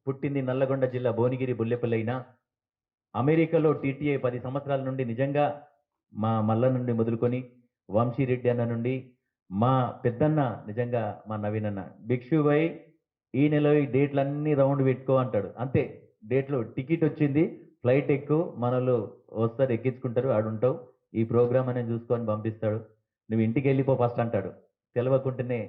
పుట్టింది నల్లగొండ జిల్లా భువనగిరి బుల్లెపల్లి అయినా అమెరికాలో టీటీఐ 10 సంవత్సరాల నుండి నిజంగా మా మల్ల నుండి మొదలుకొని వంశీరెడ్డి అన్న నుండి మా పెద్దన్న నిజంగా మా నవీన్ అన్న భిక్షుభాయ్ ఈ నెల ఈ డేట్లన్నీ రౌండ్ పెట్టుకో అంటాడు. అంతే, డేట్లో టికెట్ వచ్చింది, ఫ్లైట్ ఎక్కువ, మనలో వస్తారు, ఎక్కించుకుంటారు, ఆడుంటావు, ఈ ప్రోగ్రామ్ అనేది చూసుకొని పంపిస్తాడు, నువ్వు ఇంటికి వెళ్ళిపో ఫస్ట్ అంటాడు. తెలవకుంటేనే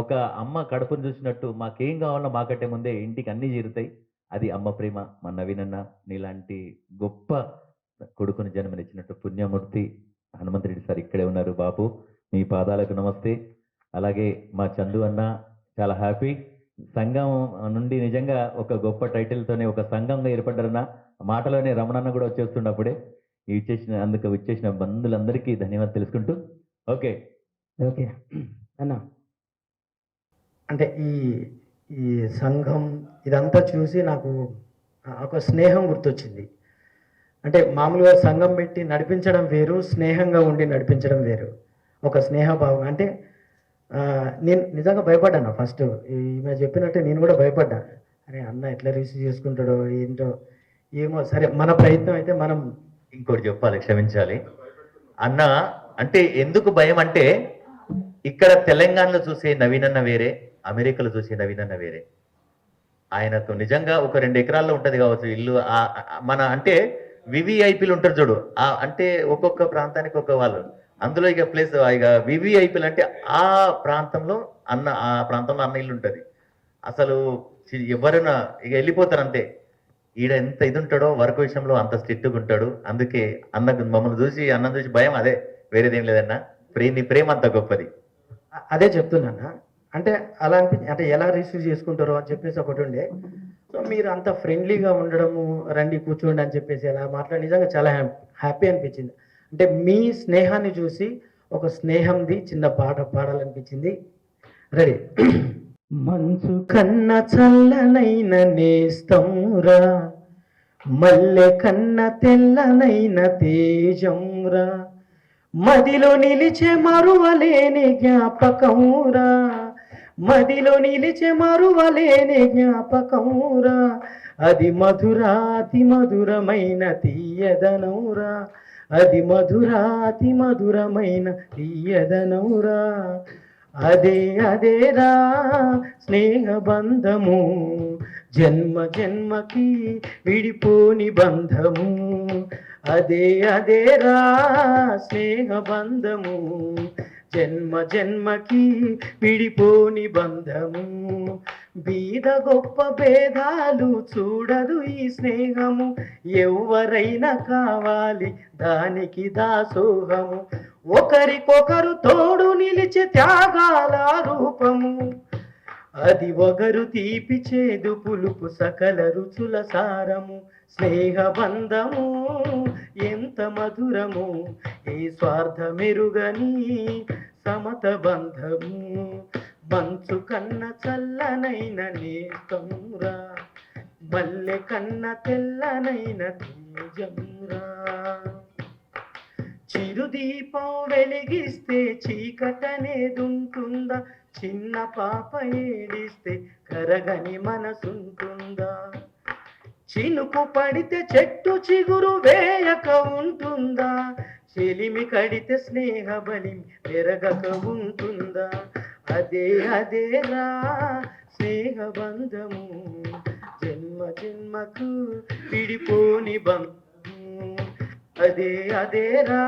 ఒక అమ్మ కడుపును చూసినట్టు మాకేం కావాలో మాకంటే ముందే ఇంటికి అన్నీ చేరుతాయి. అది అమ్మ ప్రేమ. మా నవీనన్న నీలాంటి గొప్ప కొడుకుని జన్మనిచ్చినట్టు పుణ్యమూర్తి హనుమంతరెడ్డి సార్ ఇక్కడే ఉన్నారు. బాబు మీ పాదాలకు నమస్తే. అలాగే మా చందు అన్న చాలా హ్యాపీ. సంఘం నుండి నిజంగా ఒక గొప్ప టైటిల్తోనే ఒక సంఘంగా ఏర్పడ్డారన్న మాటలోనే రమణన్న కూడా వచ్చేస్తున్నప్పుడే ఇచ్చేసిన బంధువులందరికీ ధన్యవాదాలు తెలుసుకుంటూ ఓకే ఓకే అన్న, అంటే ఈ ఈ సంఘం ఇదంతా చూసి నాకు ఒక స్నేహం గుర్తొచ్చింది. అంటే మామూలుగా సంఘం పెట్టి నడిపించడం వేరు, స్నేహంగా ఉండి నడిపించడం వేరు. ఒక స్నేహభావం అంటే నేను నిజంగా భయపడ్డాను ఫస్ట్. ఈమె చెప్పినట్టే నేను కూడా భయపడ్డా. అరే అన్న ఎట్లా రిసీవ్ చేసుకుంటాడో ఏంటో ఏమో. సరే మన ప్రయత్నం అయితే మనం. ఇంకోటి చెప్పాలి, క్షమించాలి అన్న. అంటే ఎందుకు భయం అంటే ఇక్కడ తెలంగాణలో చూసే నవీనన్న వేరే, అమెరికాలో చూసే నవీనన్న వేరే. ఆయనకు నిజంగా ఒక 2 ఎకరాల్లో ఉంటది కావచ్చు ఇల్లు. మన అంటే వివిఐపీలు ఉంటారు చూడు, అంటే ఒక్కొక్క ప్రాంతానికి ఒక వాళ్ళు, అందులో ఇక ప్లేస్ ఇక వివిఐపీలు అంటే ఆ ప్రాంతంలో అన్న ఇల్లు ఉంటది. అసలు ఎవరైనా ఇక వెళ్ళిపోతారు అంతే. ఈడ ఎంత ఇది ఉంటాడో వర్క్ విషయంలో అంత స్ట్రిక్ట్గా ఉంటాడు. అందుకే అన్నకు మమ్మల్ని చూసి అన్నం చూసి భయం, అదే వేరేదేం లేదన్నా. నీ ప్రేమ అంత గొప్పది. అదే చెప్తున్నానా, అంటే అలా అంటే ఎలా రిసీవ్ చేసుకుంటారో అని చెప్పేసి ఒకటి ఉండే. సో మీరు అంత ఫ్రెండ్లీగా ఉండడము, రండి కూర్చోండి అని చెప్పేసి అలా మాట్లాడి నిజంగా చాలా హ్యాపీ అనిపించింది. అంటే మీ స్నేహాన్ని చూసి ఒక స్నేహంది చిన్న పాట పాడాలనిపించింది. రెడీ. మంచు కన్న చల్లనైన నేస్తంరా, మల్లె కన్న తెల్లనైన తేజంరా, మదిలో నిలిచే మరువలేని జ్ఞాపకంరా, మదిలో నిలిచే మరువలేని జ్ఞాపకంరా, అది మధురాతి మధురమైన తీయదనౌరా, అది మధురాతి మధురమైన తీయదనౌరా, అదే అదేరా స్నేహబంధము, జన్మ జన్మకి విడిపోని బంధము, అదే అదేరా స్నేహబంధము, జన్మ జన్మకి విడిపోని బంధము, బీద గొప్ప భేదాలు చూడదు ఈ స్నేహము, ఎవరైనా కావాలి దానికి దాసోహము, ఒకరికొకరు తోడు నిలిచే త్యాగాల రూపము, అది ఒగరు తీపి చేదు పులుపు సకల రుచుల సారము, స్నేహబంధము ఎంత మధురము, ఏ స్వార్థమెరుగని సమత బంధము, మంచు కన్న చల్లనైన నేస్తంరా, మల్లె కన్న తెల్లనైన తేజంరా, చిరుదీపం వెలిగిస్తే చీకటనేదుంటుందా, చిన్న పాప ఏడిస్తే కరగని మనసుంటుందా, చినుకు పడితే చెట్టు చిగురు వేయక ఉంటుందా, చెలిమి కడితే స్నేహ బలిమి పెరగక ఉంటుందా, అదే అదేరా స్నేహబంధము, జన్మ జన్మకు విడిపోని బంధము, అదే అదేరా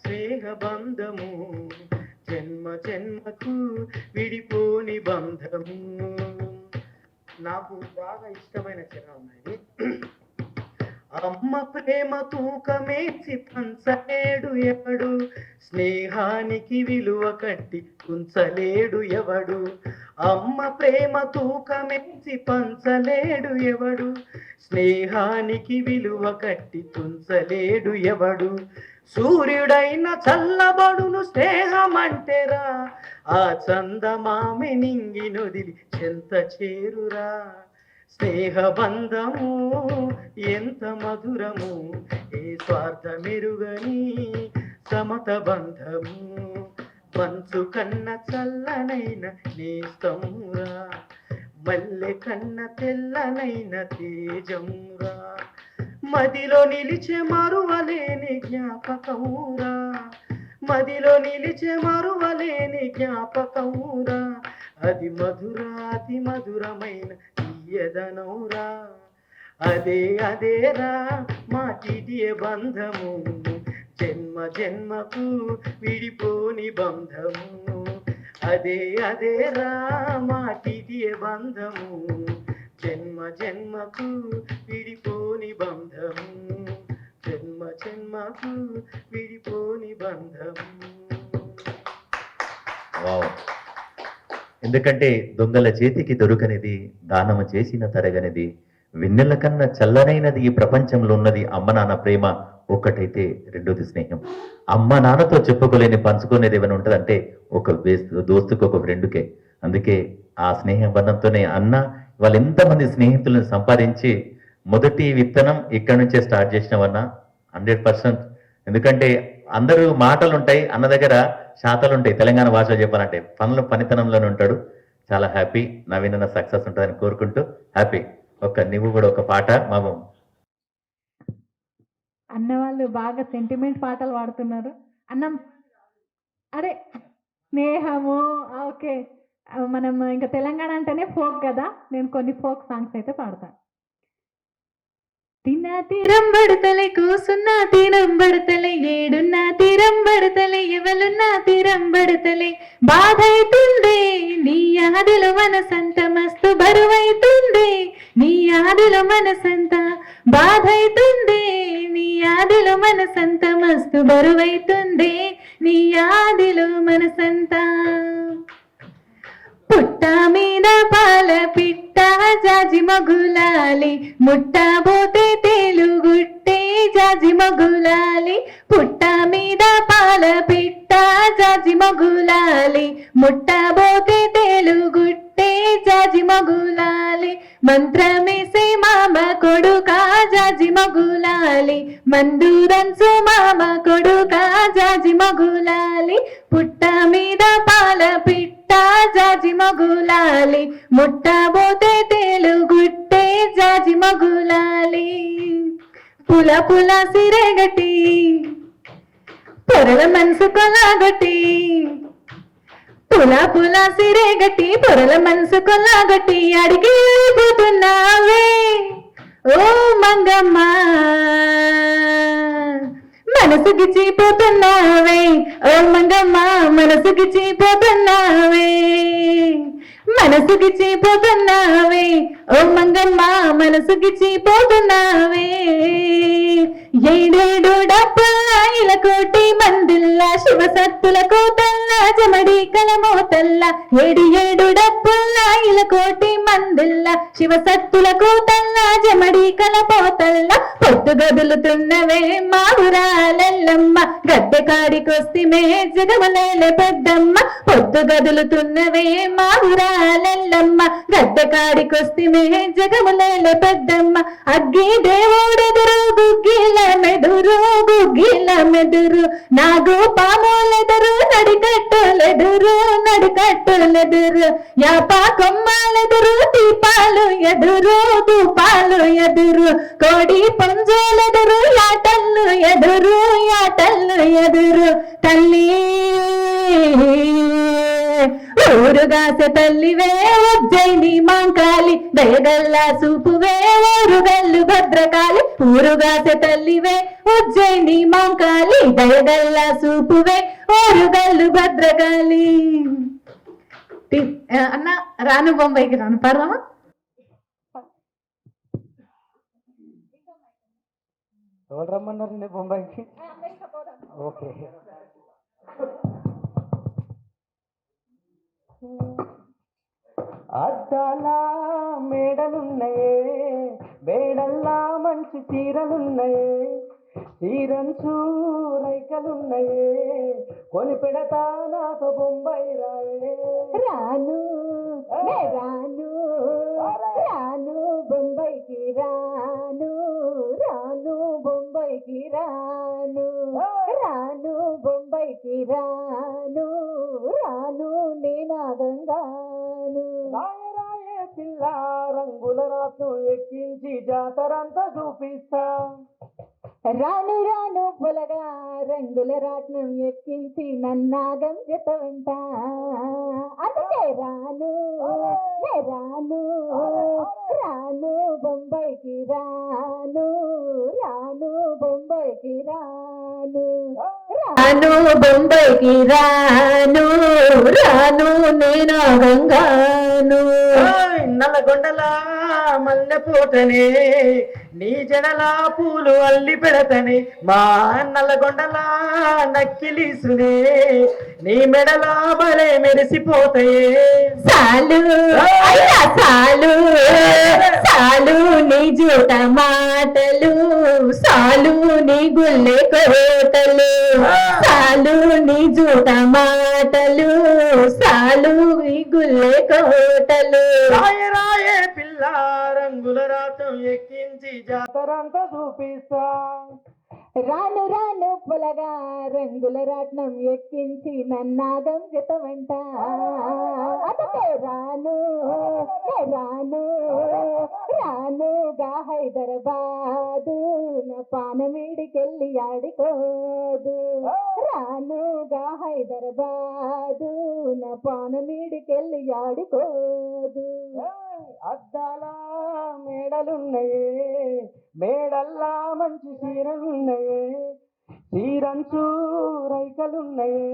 స్నేహబంధము, జన్మ జన్మకు విడిపోని బంధము. నాకు బాగా ఇష్టమైన చరణం ఉన్నది. అమ్మ ప్రేమ తూకమేసి పంచలేడు ఎవడు, స్నేహానికి విలువ కట్టి కుంచలేడు ఎవడు, అమ్మ ప్రేమ తూకమేసి పంచలేడు ఎవడు, స్నేహానికి విలువ కట్టి తుంచలేడు ఎవడు, సూర్యుడైన చల్లబడును స్నేహమంటేరా, ఆ చందమామె నింగి నొదిలి చెంత చేరురా, స్నేహబంధము ఎంత మధురము, ఏ స్వార్థమెరుగని సమత బంధము, మంచు కన్న చల్లనైన నేస్తంరా, మల్లె కన్న తెల్లనైన తేజంరా, మదిలో నిలిచే మరువలేని జ్ఞాపకమురా, మదిలో నిలిచే మరువలేని జ్ఞాపకమురా, అది మధురాతి మధురమైన తీయదనౌరా, అదే అదేరా మా టీటీఏ బంధము, జన్మ జన్మకు విడిపోని బంధము, అదే అదేరా మా టీటీఏ బంధము, జన్మ జన్మకు విడిపోని బంధము, జన్మ జన్మకు విడిపోని బంధము. వావ్. ఎందుకంటే దొంగల చేతికి దొరకనిది, దానము చేసిన తరగనిది, వెన్నెల కన్నా చల్లనైనది ఈ ప్రపంచంలో ఉన్నది అమ్మ నాన్న ప్రేమ ఒక్కటైతే రెండోది స్నేహం. అమ్మ నాన్నతో చెప్పుకోలేని పంచుకునేది ఏమైనా ఉంటుందంటే ఒక దోస్తుకు ఒక ఫ్రెండ్కే. అందుకే ఆ స్నేహ బంధంతోనే అన్న వాళ్ళు ఎంతమంది స్నేహితులను సంపాదించి మొదటి విత్తనం ఇక్కడి నుంచే స్టార్ట్ చేసినవన్నా 100%. ఎందుకంటే అందరూ మాటలు ఉంటాయి, అన్న దగ్గర శాతాలు ఉంటాయి. తెలంగాణ భాషలో చెప్పాలంటే పనితనంలోనే ఉంటాడు. చాలా హ్యాపీ, నవీన్ అన్న సక్సెస్ ఉంటుందని కోరుకుంటూ హ్యాపీ. నువ్వు కూడా ఒక పాట మాము. అన్న వాళ్ళు బాగా సెంటిమెంట్ పాటలు పాడుతున్నారు. అన్నం అరే స్నేహము ఓకే. మనం ఇంకా తెలంగాణ అంటేనే ఫోక్ కదా, నేను కొన్ని ఫోక్ సాంగ్స్ అయితే పాడతాను. తిన్నా తీరం బడతలే, కూసున్నా తీరం బడతలే, ఏడున్నా తీరం బడతలే, ఎవలున్నా తీరం బడతలే, బాధ అవుతుంది నీ యాదిలో మనసంత, మస్తు బరువైతుంది నీ యాదిలో మనసంత, బాధ అవుతుంది నీ యాదిలో మనసంత, మస్తు బరువైతుంది నీ యాదిలో మనసంత. పుట్ట మీద పాల పిట్ట జాజి మగులాలి, ముట్టబోతే తేలుగుట్టే జాజి మగులాలి, పుట్ట మీద పాల పిట్ట జాజి మగులాలి, ముట్టబోతే తేలుగుట్టే జాజి మగులాలి, మంత్రమేసే మామ కొడుకా జాజి మగులాలి, మందురంచు మామ కొడుకా జాజి మగులాలి, పుట్ట మీద పాల పిట్ట జాజి మగులాలి, ముట్టబోతే తేలుగుట్టే జాజి మగులాలి, పుల పుల సిరేగటి పొరల మనసు కొలాగటి, పుల పుల సిరేగటి పొరల మనసు కొలాగటి, అడిగి పోతున్నావే ఓ మంగమ్మ, మనసుకి చీపోతున్నావే ఓ మంగమ్మ, మనసుకి చీపోతున్నావే, మనసుకి చీపోతున్నావే ఓ మంగమ్మ, మనసుకి చీపోతున్నావే, ఏడేడు డబ్బాయిల కోటి మందుల్లా, శివసత్తులకు తల్ల జమడి కలమోతల్ల, ఏడు ఏడు డబ్బాయిల కోటి మందుల్లా, శివసత్తులకు తల్ల జమడి కలపోతల్ల, పొద్దు గదులుతున్నవే మావురాలెల్లమ్మ, గద్దె కాడికొస్తిమే జగమలేలే పెద్దమ్మ, పొద్దు గదులుతున్నవే మావురాలెల్లమ్మ, గద్దె కాడికొస్తిమే జగమలేలే పెద్దమ్మ, అగ్గి దేవుడెదురు గుగ్గిల మెదురు, గుగ్గిల మెదురు, నాగు పాములెదురు, నడికట్టులెదురు, నడికట్టులెదురు, యాపా కొమ్మాలెదురు, దీపాలు ఎదురు, దీపాలు ఎదురు, కోడి పుంజులెదురు, యాటల్లు ఎదురు, యాటల్లు ఎదురు, తల్లి ఊరుగాస తల్లివే ఉజ్జయిని మాంకాలి, దయగల్లా సూపువే ఊరుగల్లు భద్రకాళి, ఊరుగాస తల్లివే ఉజ్జయిని మాంకాలి, దయగల్లా సూపువే ఊరుగల్లు భద్రకాళి. అన్న రాను బొంబాయికి రాను పాడదామా? ఎవరు రమ్మన్నారండి బొంబాయికి? ఓకే. అద్దాల మేడలున్నాయే, మేడల్లా మంచి చీరలున్నాయే, చీరంచు రైకలున్నాయే, కొని పెడతా నాతో బొంబాయి రాయే, రాను రాను రాను బొంబాయికి రాను, రాను బొంబాయికి రాను, రాను బొంబాయికి రాను, రాను నేనాదంగాను, రాయే రాయే పిల్ల రంగుల రాత్ను ఎక్కించి జాతరంతా చూపిస్తా. రాను రాను పొలగా రంగుల రాట్నం ఎక్కించి నన్నాగం జతవంట. అందుకే రాను నే రాను రాను బొంబాయికి రాను రాను బొంబాయికి రాను రాను బొంబాయికి రాను రాను నేను గంగాను. నల్లగొండల మల్లె పూటనే నీ జడల పూలు అల్లి పెడతనే మా నల్లగొండల నక్కిలీసునే నీ మెడల బలే మెరిసిపోతాయే. సాలు అయ్యా సాలు సాలు నీ జూట మాటలు సాలు నీ గుల్లె కోటలు సాలు నీ జూట మాటలు సాలు నీ గుల్లె కోటలు. రాయే రాయే పిల్ల రంగుల రాతం ఎక్కించి జాతరంతా చూపిస్తా. రాను రాను పొలగా రంగుల రాట్నం ఎక్కించి నన్నాదం జతవంట. అందుకే రాను రాను రానుగా హైదరాబాదు నా పానమీడికెళ్ళి ఆడుకోదు. రానుగా హైదరాబాదు నా పానమీడికెళ్ళి ఆడుకోదు. అద్దాల మేడలున్నాయే మేడల్లా మంచి చీరలున్నాయే చీరంచు రైకలున్నాయే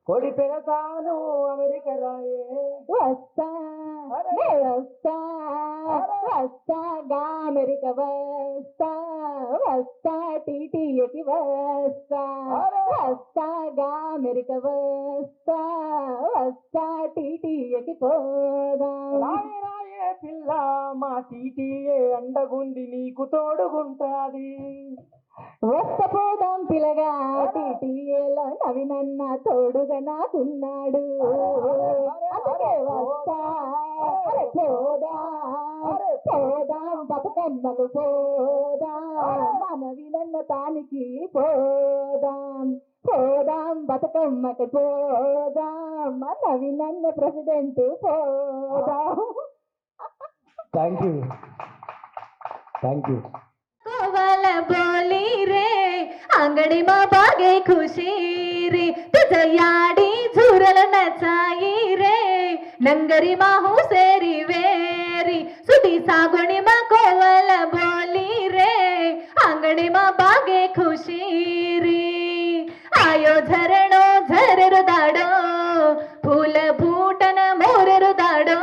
కొడి పెడతాను అమెరికా రాయే. వస్తా నే వస్తా వస్తాగా అమెరికా వస్తా వస్తా టీటీఏకి వస్తా వస్తాగా అమెరికా వస్తా వస్తా టీటీఏకి పోదా. రాయే పిల్ల మా టీటీఏ అండగుంది నీకు తోడుగుంటాది. వస్తపోదాం పిల్లగా టీటీఏలో నవినన్న తోడుగా నాకున్నాడు. అందుకే వస్తా పోదాం బతుకమ్మకు పోదాం నవినన్న తానికి పోదాం బతుకమ్మకు పోదాం నవినన్న ప్రెసిడెంట్ పోదాం. Thank you. वाला बोली रे आंगड़ी माँ बागे खुशी रे तुझे याडी झुरल नचाई रे नंगरी माहू सेरी वेरी सुधी सागुणी माँ कोवल बोली रे आंगड़ी माँ बागे खुशी रे आयो झरणो झररु दाडो फूल फूटन मोररु दाडो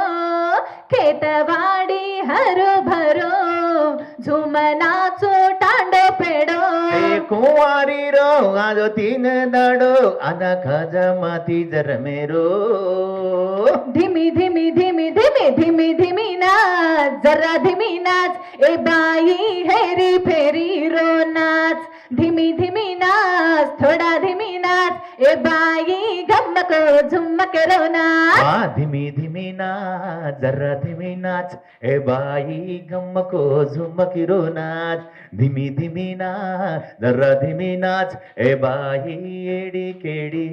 खेतवाड़ी हरो भरो झुमनाचो टांडो पेडो कुंवारी रो आज 3 दाडो आधा खाजा माती जर मेरो धीमी धीमी धीमी धीमी धीमी धीमी नाच जरा धीमी नाच ए बाई हेरी फेरी रो नाच धीमी धीमी नाच थोड़ा धीमी नाच ए बाई गमक झुमक रो नाच. धीमी धीमी नाच जरा धीमी नाच ए बाई गम्मको झुमकिरो नाच धीमी धीमी नाच जरा धीमी नाच ए बाई एडी केडी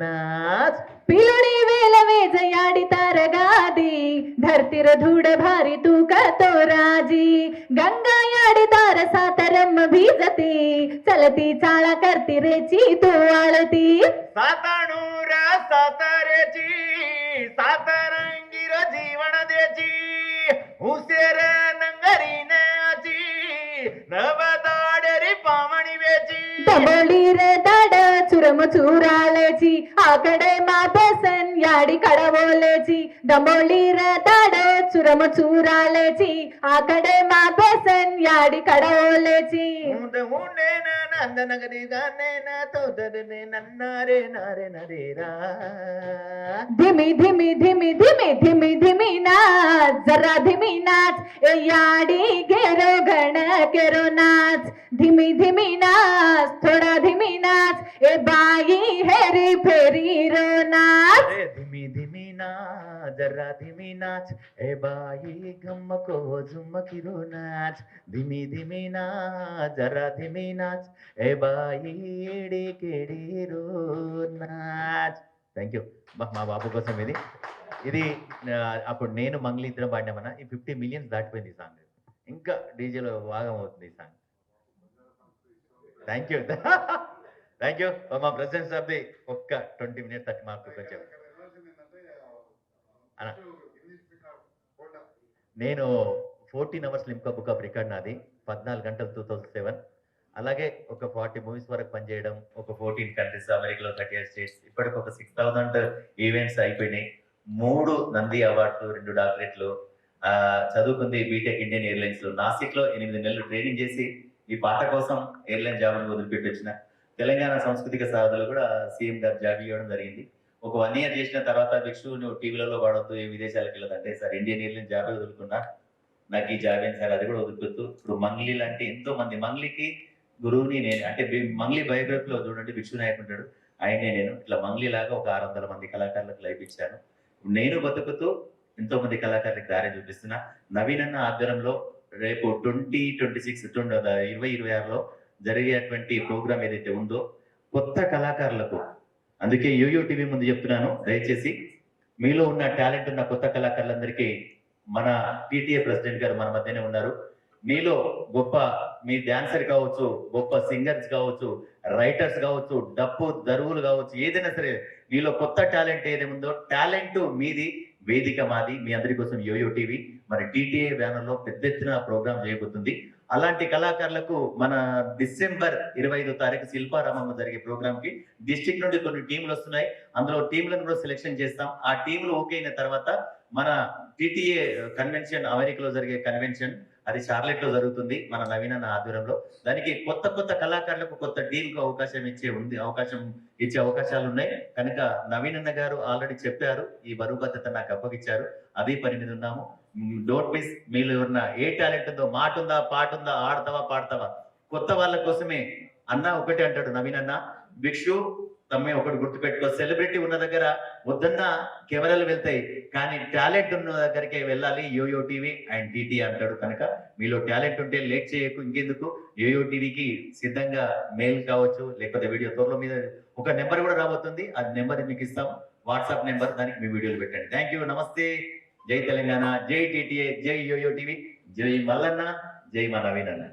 नाच. पिलोडी वेल वेजयाडी तारगादी धरतीर धूड भारी तू तो राजी गंगा याडी तार सातरम भीजती चलती चाळा करती रेची तू आळती साताणूर सातारेची सातारंगीर जीवन देची हुसेर नंगरीनाची नवदाडरी पामणी वेची दबोली रे दाड चुरम चुरालेची आकडे मा बेसन याडी कड़वोलेची दबोली रे दाड चुरम चुरालेची आकडे मा बेसन याडी कड़वोलेची नंदनगरी गाने ना तो दरने नन्नारे नारे नरेरा धीमी धीमी धीमी धीमी धीमी धीमी नाच जरा धीमी नाच ए याडी घेरो घण केरो नाच धीमी धीमी नाच थोड़ा धीमी नाच ए बाई हेरी फेरी रो नाच. धीमी धीमी नाच जरा धीमी नाच ए बाई गम्मको झुमकिरो नाच धीमी धीमी नाच जरा धीमी नाच ए बाई एडी केडी रो नाच. థ్యాంక్ యూ మా బాబు కోసం ఇది ఇది అప్పుడు నేను మంగ్లీ ఇద్దరం పాడినామన్నా ఈ 50 మిలియన్స్ దాటిపోయింది ఈ సాంగ్. ఇంకా డీజేలో భాగం అవుతుంది ఈ song. Thank you thank you మా ప్రెసిడెంట్ సాబ్ది ఒక్క 20 మినిట్స్ 30 మార్కు కొంచెం అన్న. నేను 14 hours Limca book of record నాది, 14 గంటలు 2007. అలాగే ఒక 40 మూవీస్ వరకు పనిచేయడం, ఒక 14 కంట్రీస్, అమెరికాలో 38 స్టేట్స్, ఇప్పటికి ఒక 6000 ఈవెంట్స్ అయిపోయినాయి, 3 నంది అవార్డులు, 2 డాక్టరేట్లు, చదువుకుంది బీటెక్ ఇండియన్ ఎయిర్లైన్స్ లో, నాసిక్ లో 8 నెలలు ట్రైనింగ్ చేసి ఈ పాట కోసం ఎయిర్లైన్ జాబ్ వదిలిపెట్టి వచ్చిన. తెలంగాణ సాంస్కృతిక సాధనలు కూడా సీఎం గారు జాబ్ ఇవ్వడం జరిగింది. ఒక 1 ఇయర్ చేసిన తర్వాత భిక్షు నువ్వు టీవీలలో వాడొద్దు, ఏ విదేశాలకు వెళ్ళదంటే, సార్ ఇండియన్ ఎయిర్లైన్స్ జాబ్ వదులుకున్నా, నాకు ఈ జాబ్ ఏంటి సార్, అది కూడా వదులుకొద్దు. ఇప్పుడు మంగ్లీ లాంటి ఎంతో మంది, మంగ్లీకి గురువుని నేను, అంటే మంగ్లీ బయోగ్రఫీలో చూడండి భిక్షు నాయక్ ఉంటాడు, ఆయనే నేను. ఇట్లా మంగ్లీ లాగా ఒక 600 మంది కళాకారులకు లైఫ్ ఇచ్చాను. నేను బతుకుతూ ఎంతో మంది కళాకారులకు దారి చూపిస్తున్నా. నవీన్ అన్న ఆధ్వర్యంలో రేపు 2026లో జరిగేటువంటి ప్రోగ్రామ్ ఏదైతే ఉందో కొత్త కళాకారులకు, అందుకే యోయో టీవీ ముందు చెప్తున్నాను, దయచేసి మీలో ఉన్న టాలెంట్ ఉన్న కొత్త కళాకారులందరికీ మన టీటీఏ ప్రెసిడెంట్ గారు మన మధ్యనే ఉన్నారు. మీలో గొప్ప మీ డాన్సర్ కావచ్చు, గొప్ప సింగర్స్ కావచ్చు, రైటర్స్ కావచ్చు, డప్పు దరువులు కావచ్చు, ఏదైనా సరే మీలో కొత్త టాలెంట్ ఏదైనా ఉందో, టాలెంట్ మీది, వేదిక మాది. మీ అందరి కోసం యోయో టీవీ మరి టీటీఏ బ్యానర్ లో పెద్ద ఎత్తున ప్రోగ్రామ్ చేయబోతుంది. అలాంటి కళాకారులకు మన డిసెంబర్ 25వ తారీఖు శిల్పారామంలో జరిగే ప్రోగ్రామ్ కి డిస్ట్రిక్ట్ నుండి కొన్ని టీంలు వస్తున్నాయి. అందులో టీంలను కూడా సెలెక్షన్ చేస్తాం. ఆ టీంలు ఓకే అయిన తర్వాత మన టీటీఏ కన్వెన్షన్, అమెరికాలో జరిగే కన్వెన్షన్, అది షార్లెట్ లో జరుగుతుంది మన నవీన్ అన్న ఆధ్వర్యంలో. దానికి కొత్త కొత్త కళాకారులకు కొత్త టీమ్ కు అవకాశం ఇచ్చే అవకాశాలు ఉన్నాయి. కనుక నవీన్ అన్న గారు ఆల్రెడీ చెప్పారు, ఈ బరువు బాధ్యత నాకు అప్పగిచ్చారు, అదే పని మీద ఉన్నాము. Don't miss. మీరు ఎవరన్నా ఏ టాలెంట్ ఉందో, మాట ఉందా, పాట ఉందా, ఆడతావా, పాడతావా, కొత్త వాళ్ళ కోసమే అన్న ఒకటే అంటాడు నవీన్ అన్న, భిక్షు తమ్మే ఒకటి గుర్తుపెట్టుకో, సెలబ్రిటీ ఉన్న దగ్గర వద్దన్న కెమెరాలు వెళ్తాయి, కానీ టాలెంట్ ఉన్న దగ్గరికి వెళ్ళాలి యోయో టీవీ అండ్ టీటీ అంటాడు. కనుక మీలో టాలెంట్ ఉంటే లేట్ చేయకు, ఇంకెందుకు యోయో టీవీకి సిద్ధంగా మెయిల్ కావచ్చు, లేకపోతే వీడియో త్వరలో మీద ఒక నెంబర్ కూడా రాబోతుంది, అది నెంబర్ మీకు ఇస్తాం, వాట్సాప్ నెంబర్, దానికి మీ వీడియోలు పెట్టండి. థ్యాంక్ యూ, నమస్తే, జై తెలంగాణ, జై టీటీఏ, జై యోయో టీవీ, జై మల్లన్న, జై మా నవీన్ అన్న.